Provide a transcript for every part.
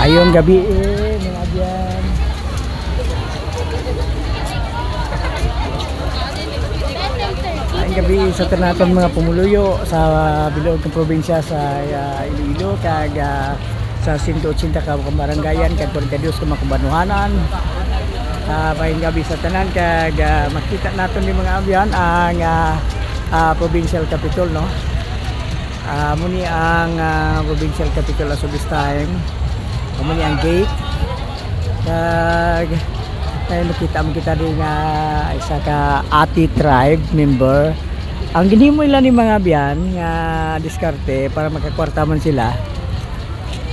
Mayong gabi mga abyan. Mayong gabi sa tanaton mga pumuluyo sa bilog ng probinsya sa Iloilo kag sa 180 ka barangayan kag 42 ka makubanuhanan. Mayong gabi sa tanan kag makita naton ni mga abyan ang provincial capital, no. Muni ang provincial capital as of this time. Muni ang gate. Kag makita mo kita din nga isa ka Ati tribe member. Ang ginhimo nila ni mga biyan nga diskarte para makakwarta man sila.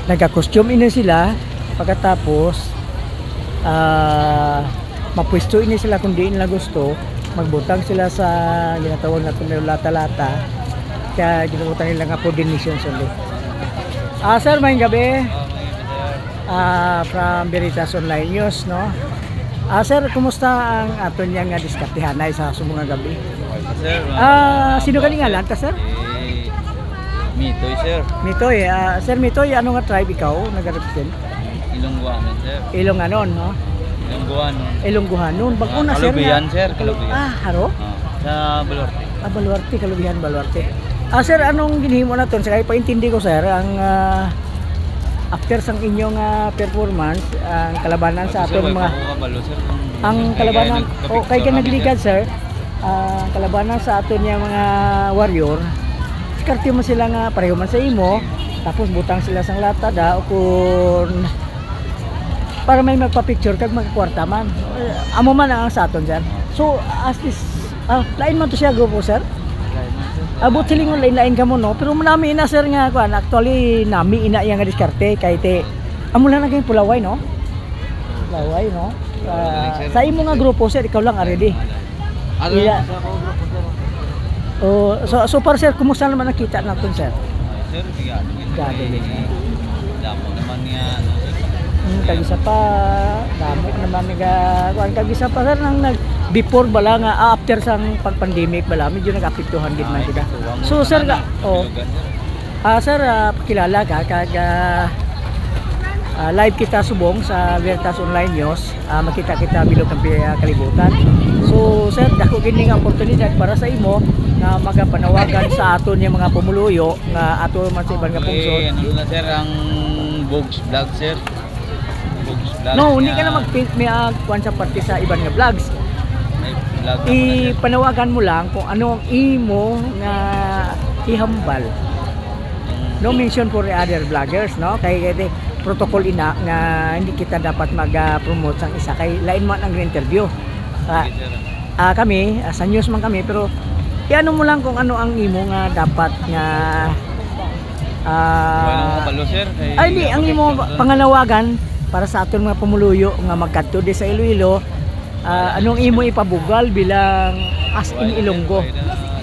Nagka-costume ini sila pagkatapos mapwesto ini sila kung di nila gusto, magbutang sila sa ginatawag natin na lata-lata. Kaya ginabutang nila nga po donations ulit. Sir, mayong gabi. From Veritas Online News, no? Sir, kumusta ang aton niya nga diskartehanay sa sumunga gabi? Sir, sino ka ngalan ka, sir? Mitoy, sir. Mitoy, sir Mitoy, ano nga tribe ikaw nag-represent? Ilongguanon, sir. Ilonganon, no? Ilongguanon. Ilongguanon. Bago na, sir. Kalubihan, sir. Kalubihan. Haro? Sa Baluarte. Baluarte, Kalubihan, Baluarte. Sir, anong ginhimo na to? Kaya paintindi ko, sir, ang after sang inyong performance, ang kalabanan sa aton mga ang kalabanan kay nagligad, sir, ang kalabanan sa aton niya mga warrior, diskarte mo sila nga pareho man sa imo, tapos butang sila sang lata da kung para may magpa-picture kag magkwarta man. Amo man ang sa aton, sir. So as this lain man to siya grupo, sir. Abot silingon lain-lain ka mo, no? Pero nami ina, sir, nga kuan. Actually nami ina yang nga diskarte kay te amo lang naging Pulaway, no? Pulaway, no? Sa imo nga grupo, sir, ikaw lang already. So far, sir, kumusta naman nakita natin, sir? Sir, gagaling. Damo naman nga kagisa pa damo naman nga kuan kagisa pa, sir, nang before bala nga after sang pag-pandemic bala medyo nag-apektuhan gid man kita. So sir, sir, pakilala ka kag live kita subong sa Veritas Online News. Makita kita bilog ng kalibutan. So sir, dako gini nga oportunidad para sa imo na magapanawagan sa aton yung mga pumuluyo nga ato man sa ibang nga pungsod. Ano na, sir, ang Bogs Vlog, sir. Bogs Vlog. No, hindi ka na kuan sa parte sa ibang nga vlogs. Ipanawagan mo lang kung ano ang imo nga ihambal. No mention for the other vloggers, no? Kay protocol ina nga hindi kita dapat mag-promote sang isa kay lain man ang interview. Kami sa news man kami, pero iano mo lang kung ano ang imo nga dapat nga di ang imo panganawagan para sa aton mga pumuluyo nga magkadto di sa Iloilo. Anong imo ipabugal bilang as in Ilonggo?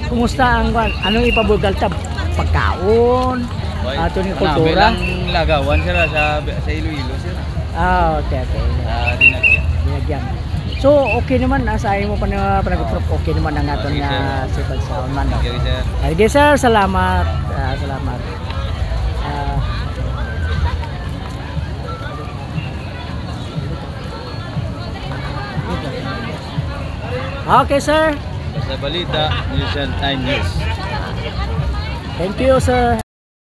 Kumusta ang anong ipabugal ta pagkaon? Ato ni kultura. Bilang lagawan, sir, sa Iloilo, sir. Okay. Dinagyan. So okay naman, sa imo panag-prop, okay naman ang aton nga civil sound man. Okay, sir, salamat. Salamat. Okay, sir. Sa balita, News and Time News. Thank you, sir.